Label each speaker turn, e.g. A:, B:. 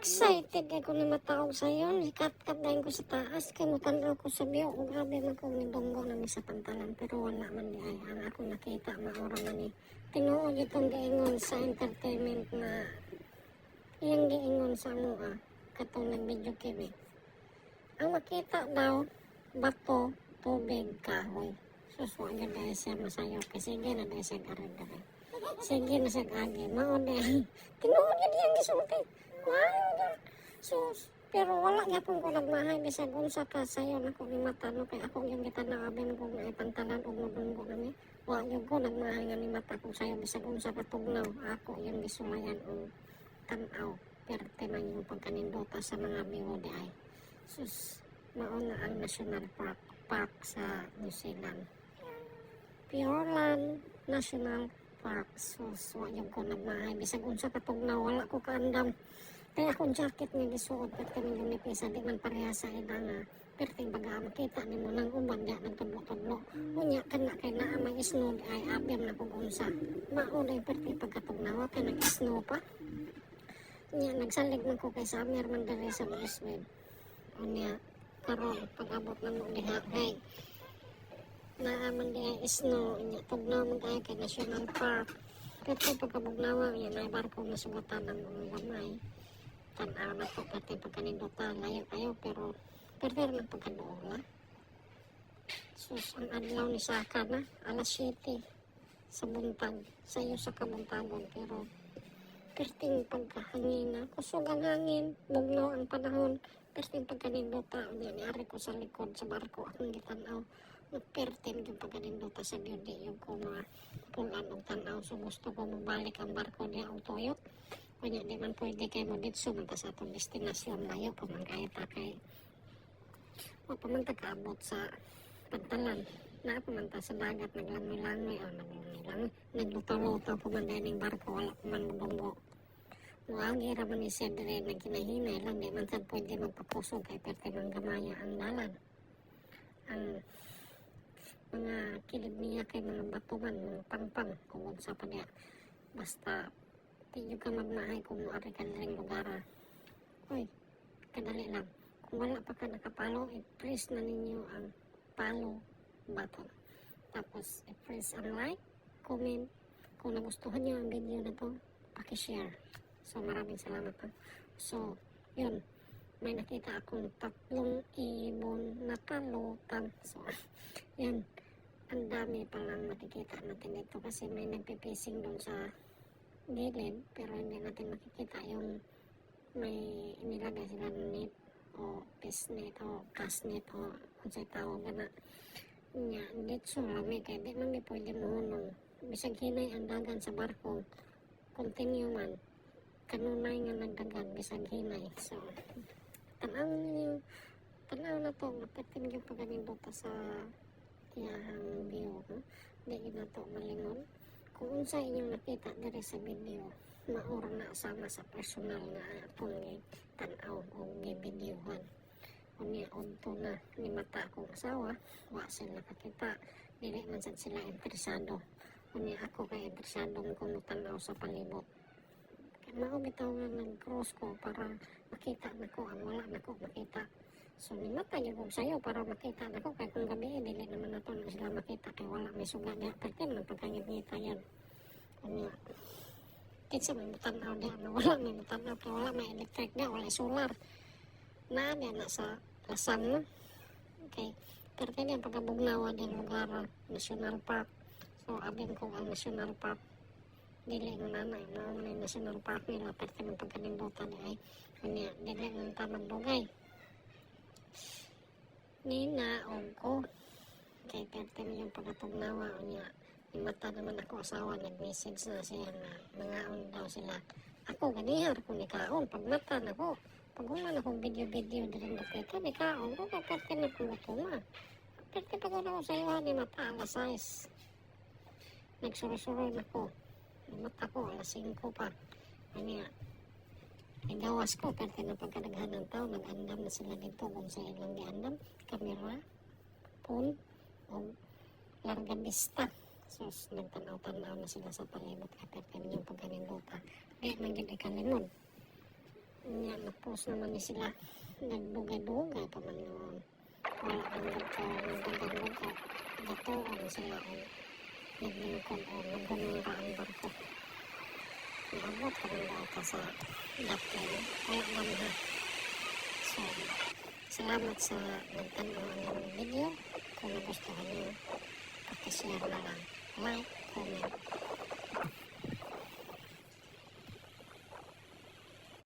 A: excited ako na matawag sa'yo. Ikat-kat dahil ko sa taas. Kamutan ako sa biyo. Kung grabe man ko ni Donggo na sa pantalan. Pero wala man di ay. Ang ako nakita, maura man ni. Tinuod itong giingon sa entertainment na iyang giingon sa mua. Katong nag-video kini. Ang makita daw, bato, tubig, kahoy. Suswa agad dahil siya masayo. Kasi sige na dahil siya garid-garid. Sige na siya agi. Maon dahil. Tinuod yun iyang gisulti. Wow, sus. Pero wala nga kung nagmahay bisag unsa ka sayo na kung mata no kay ako yung gitanaw abin kung ay pantalan o mudunggo nami. Wa yung ko nagmahay nga ni mata kung sayo bisag unsa ka tugnaw. Ako yung gisulayan o tanaw. Perte man yung pagkanindota sa mga biwode ay. Sus, mauna ang National Park sa New Zealand. Pureland National Park. Sus, wa yung ko nagmahay bisag unsa ka tugnaw. Wala ko kaandam. Kaya akong jacket nga gisuot at kami gumipisa, di man pareha sa ida nga. Perting baga makita ni mo nang uban niya, nagtudlo-tudlo. Unya ka na kay naa may snow ay abim na kung unsa. Maunay perting pagkatugnawa kay nag-snow pa. Unya, nagsalig man ko kay Summer man dali sa Brisbane. Unya, karon pag-abot na mo diha, hey. Naaman diha snow, unya, tugnaw man kay National Park. Perting pagkabugnawa, unya, may barko na sugatan ng mga gamay. Tanaw na po pati pagkanindota layo kayo pero perder ng pagkadola. Sus, ang adlaw ni Saka na alas 7 sa buntag sayo sa kabuntagon pero perting pagkahangin na kusog ang hangin bugnaw ang panahon perting pagkanindota unya niari ko sa likod sa barko akong gitanaw perting yung pagkanindota sa beauty yung ko mga pulan og tanaw so gusto ko mabalik ang barko niya og tuyok. Kanya di man pwede kayo mo dito sumanta sa atong destinasyon layo pa man kayo takay o pa man kaabot sa pantalan na pa man sa dagat naglangoy-langoy o naglangoy-langoy naglutaw-lutaw pa man dahil ng barko wala pa man mabunggo wagi raman ni siya dire nagkinahinay lang di man sad pwede magpapusog kay perte ng gamaya ang dalan ang mga kilid niya kay mga batuman mga pangpang kung sa pa niya basta hindi ka magmahay kung ari ka rin lugar. Uy, kadali lang. Kung wala pa ka nakapalo, i-press na ninyo ang follow button. Tapos, i-press ang like, comment. Kung nagustuhan nyo ang video na to, paki-share. So, maraming salamat po. So, yun. May nakita akong 3 ibon na kalutan. So, yun. Ang dami palang makikita natin dito kasi may nagpipising doon sa gilid pero hindi natin makikita yung may inilagay sila ng net o fish net o cast net o kung sa'y tawag na niya dito lami kaya di man may pwede mahunong bisag hinay ang dagan sa barko continue man kanunay nga nagdagan bisag hinay so tanaw na to mapitin yung pagkanindota sa iyahang view di na to malingon. Kung unsa inyong nakita diri sa video, maura na sama sa personal na atong tanaw o gibidyohan. Unya unto na ni mata akong asawa, wa sila kakita, dili man sad sila interesado. Unya ako kay interesado kung tanaw sa palibot. Kaya mao bitaw nga nag-cross ko para makita nako ang wala nako makita. So ni mata yung kong sayo para makita nako kay kung gabi dili naman nato na sila makita kay wala may suga niya pertin man pagkangit-ngita yan. Ano kinsa may mutanaw niya na wala may mutanaw kay wala may electric niya wala solar na niya na sa lasang no okay pertin yan pagkabugnawa din lugar National Park so abin ko ang National Park dili ng nanay na may National Park nila pertin ang pagkanindota niya ay kanya dili ng tamang dugay Nina og ko kay pertin yung pagkatugnawa niya ni mata naman ako asawa nag-message na siya na nangaon daw sila ako ganihar kung nikaon pag mata na ko pag uman akong video din nakita nikaon ko kay pertin na kung gatuma pertin pag ako sa iyo ni mata alas 6 nagsuro-suro na ko ni mata ko alas 5 pa kanya gawas ko pertin na pagkadaghan ng tao nag-andam na sila dito kung sa ilang giandam kamera phone o larga vista so nagtanaw-tanaw na sila sa palibot kapit kami yung pagkanindota di man gid ikalimon Nga, na-post naman ni sila. Nagdugay-dugay pa man yun. Wala ang nagdagdag-dugay. Dito ang sila ay naglingkod o naggunura ang barko. Naabot ka ng data sa daplay. Wala naman ha. So, salamat sa nagtanaw ng video. Kung nagustuhan nyo, pakishare na lang. Like, comment,